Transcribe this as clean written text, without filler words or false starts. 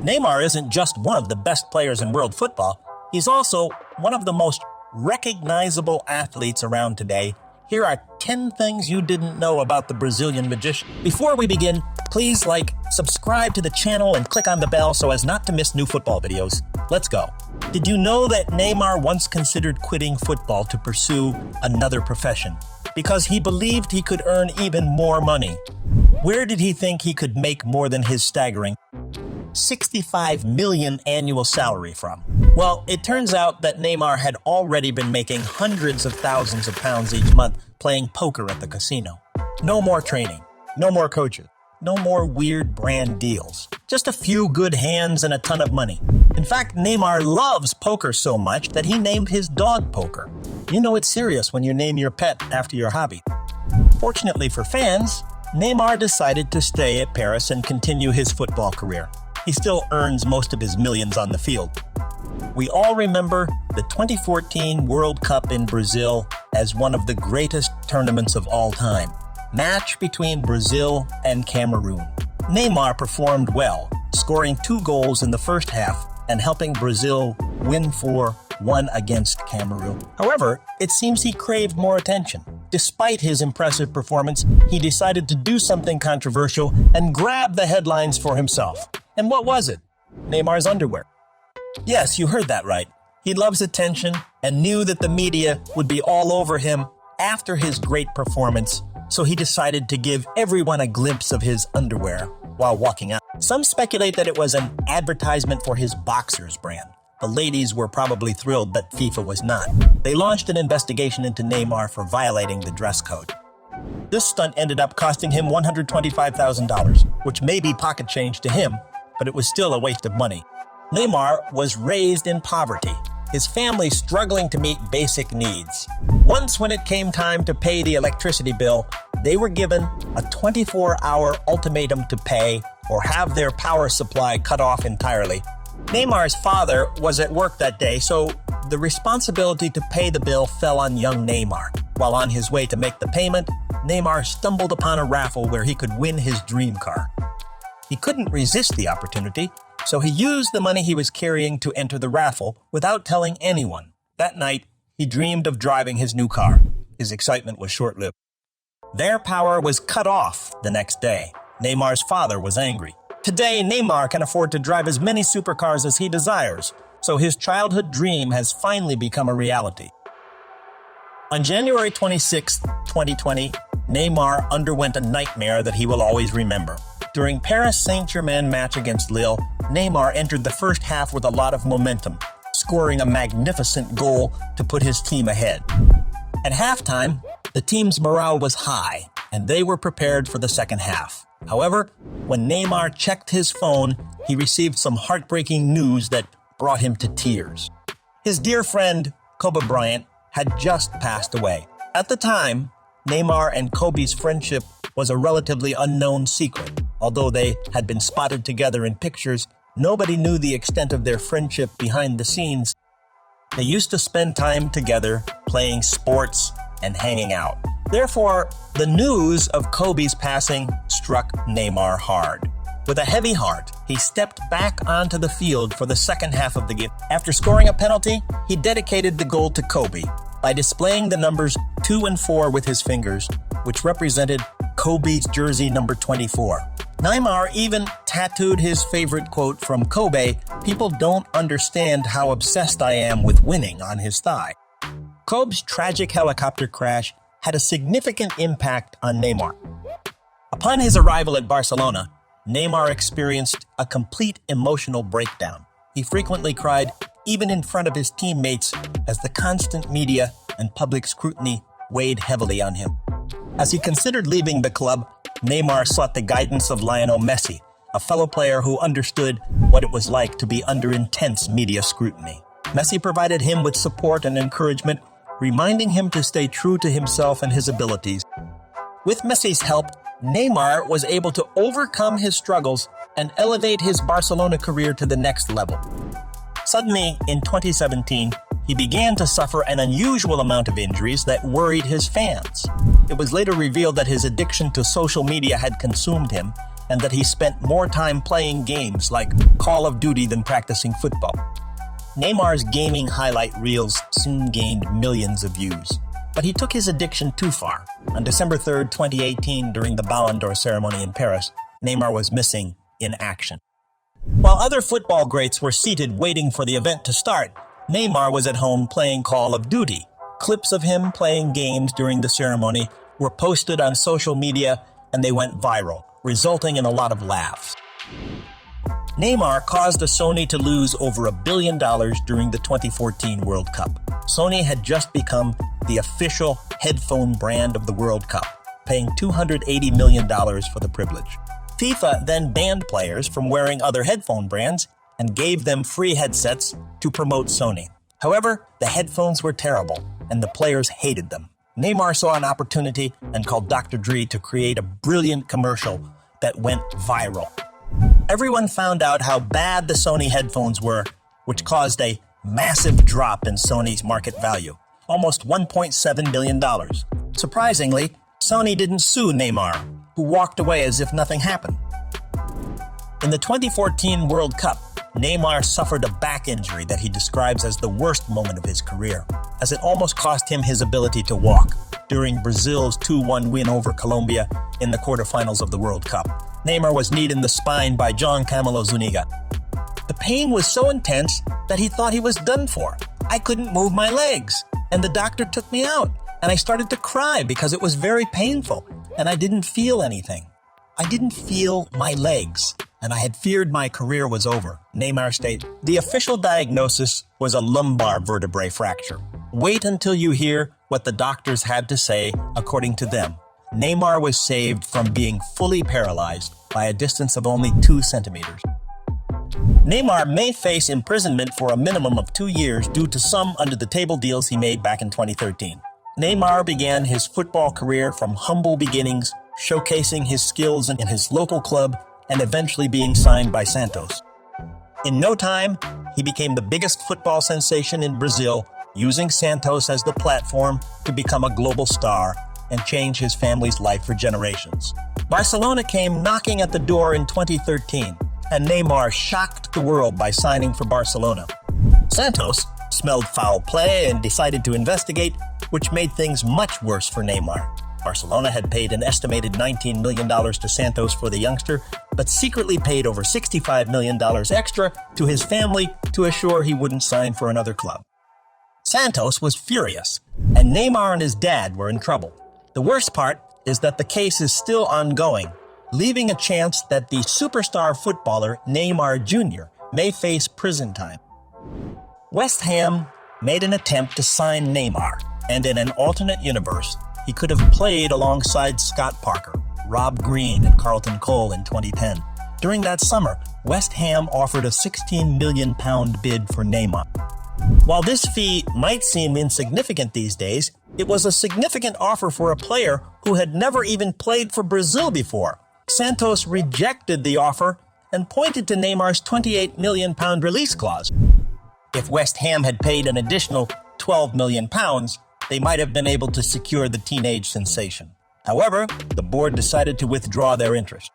Neymar isn't just one of the best players in world football, he's also one of the most recognizable athletes around today. Here are 10 things you didn't know about the Brazilian magician. Before we begin, please subscribe to the channel and click on the bell so as not to miss new football videos. Let's go. Did you know that Neymar once considered quitting football to pursue another profession because he believed he could earn even more money? Where did he think he could make more than his staggering 65 million annual salary from? Well, it turns out that Neymar had already been making hundreds of thousands of pounds each month playing poker at the casino. No more training, no more coaches, no more weird brand deals. Just a few good hands and a ton of money. In fact, Neymar loves poker so much that he named his dog Poker. You know it's serious when you name your pet after your hobby. Fortunately for fans, Neymar decided to stay at Paris and continue his football career. He still earns most of his millions on the field. We all remember the 2014 World Cup in Brazil as one of the greatest tournaments of all time. Match between Brazil and Cameroon. Neymar performed well, scoring 2 goals in the first half and helping Brazil win 4-1 against Cameroon. However, it seems he craved more attention. Despite his impressive performance, he decided to do something controversial and grab the headlines for himself. And what was it? Neymar's underwear. Yes, you heard that right. He loves attention and knew that the media would be all over him after his great performance, so he decided to give everyone a glimpse of his underwear while walking out. Some speculate that it was an advertisement for his boxers brand. The ladies were probably thrilled, but FIFA was not. They launched an investigation into Neymar for violating the dress code. This stunt ended up costing him $125,000, which may be pocket change to him, but it was still a waste of money. Neymar was raised in poverty, his family struggling to meet basic needs. Once when it came time to pay the electricity bill, they were given a 24-hour ultimatum to pay or have their power supply cut off entirely. Neymar's father was at work that day, so the responsibility to pay the bill fell on young Neymar. While on his way to make the payment, Neymar stumbled upon a raffle where he could win his dream car. He couldn't resist the opportunity, so he used the money he was carrying to enter the raffle without telling anyone. That night, he dreamed of driving his new car. His excitement was short-lived. Their power was cut off the next day. Neymar's father was angry. Today, Neymar can afford to drive as many supercars as he desires, so his childhood dream has finally become a reality. On January 26, 2020, Neymar underwent a nightmare that he will always remember. During Paris Saint-Germain match against Lille, Neymar entered the first half with a lot of momentum, scoring a magnificent goal to put his team ahead. At halftime, the team's morale was high, and they were prepared for the second half. However, when Neymar checked his phone, he received some heartbreaking news that brought him to tears. His dear friend, Kobe Bryant, had just passed away. At the time, Neymar and Kobe's friendship was a relatively unknown secret. Although they had been spotted together in pictures, nobody knew the extent of their friendship behind the scenes. They used to spend time together, playing sports and hanging out. Therefore, the news of Kobe's passing struck Neymar hard. With a heavy heart, he stepped back onto the field for the second half of the game. After scoring a penalty, he dedicated the goal to Kobe by displaying the numbers 2 and 4 with his fingers, which represented Kobe's jersey number 24. Neymar even tattooed his favorite quote from Kobe, "People don't understand how obsessed I am with winning," on his thigh. Kobe's tragic helicopter crash had a significant impact on Neymar. Upon his arrival at Barcelona, Neymar experienced a complete emotional breakdown. He frequently cried, even in front of his teammates, as the constant media and public scrutiny weighed heavily on him. As he considered leaving the club, Neymar sought the guidance of Lionel Messi, a fellow player who understood what it was like to be under intense media scrutiny. Messi provided him with support and encouragement, reminding him to stay true to himself and his abilities. With Messi's help, Neymar was able to overcome his struggles and elevate his Barcelona career to the next level. Suddenly, in 2017, he began to suffer an unusual amount of injuries that worried his fans. It was later revealed that his addiction to social media had consumed him, and that he spent more time playing games like Call of Duty than practicing football. Neymar's gaming highlight reels soon gained millions of views, but he took his addiction too far. On December 3, 2018, during the Ballon d'Or ceremony in Paris, Neymar was missing in action. While other football greats were seated waiting for the event to start, Neymar was at home playing Call of Duty. Clips of him playing games during the ceremony were posted on social media and they went viral, resulting in a lot of laughs. Neymar caused Sony to lose over $1 billion during the 2014 World Cup. Sony had just become the official headphone brand of the World Cup, paying $280 million for the privilege. FIFA then banned players from wearing other headphone brands and gave them free headsets to promote Sony. However, the headphones were terrible, and the players hated them. Neymar saw an opportunity and called Dr. Dre to create a brilliant commercial that went viral. Everyone found out how bad the Sony headphones were, which caused a massive drop in Sony's market value, almost $1.7 billion. Surprisingly, Sony didn't sue Neymar, who walked away as if nothing happened. In the 2014 World Cup, Neymar suffered a back injury that he describes as the worst moment of his career, as it almost cost him his ability to walk during Brazil's 2-1 win over Colombia in the quarterfinals of the World Cup. Neymar was kneed in the spine by John Camilo Zuniga. The pain was so intense that he thought he was done for. I couldn't move my legs, and the doctor took me out, and I started to cry because it was very painful, and I didn't feel anything. I didn't feel my legs, and I had feared my career was over, Neymar stated. The official diagnosis was a lumbar vertebrae fracture. Wait until you hear what the doctors had to say according to them. Neymar was saved from being fully paralyzed by a distance of only 2 centimeters. Neymar may face imprisonment for a minimum of 2 years due to some under-the-table deals he made back in 2013. Neymar began his football career from humble beginnings, showcasing his skills in his local club and eventually being signed by Santos. In no time, he became the biggest football sensation in Brazil, using Santos as the platform to become a global star and change his family's life for generations. Barcelona came knocking at the door in 2013, and Neymar shocked the world by signing for Barcelona. Santos smelled foul play and decided to investigate, which made things much worse for Neymar. Barcelona had paid an estimated $19 million to Santos for the youngster, but secretly paid over $65 million extra to his family to assure he wouldn't sign for another club. Santos was furious, and Neymar and his dad were in trouble. The worst part is that the case is still ongoing, leaving a chance that the superstar footballer Neymar Jr. may face prison time. West Ham made an attempt to sign Neymar, and in an alternate universe, he could have played alongside Scott Parker, Rob Green, and Carlton Cole in 2010. During that summer, West Ham offered a £16 million bid for Neymar. While this fee might seem insignificant these days, it was a significant offer for a player who had never even played for Brazil before. Santos rejected the offer and pointed to Neymar's £28 million release clause. If West Ham had paid an additional £12 million, they might have been able to secure the teenage sensation. However, the board decided to withdraw their interest.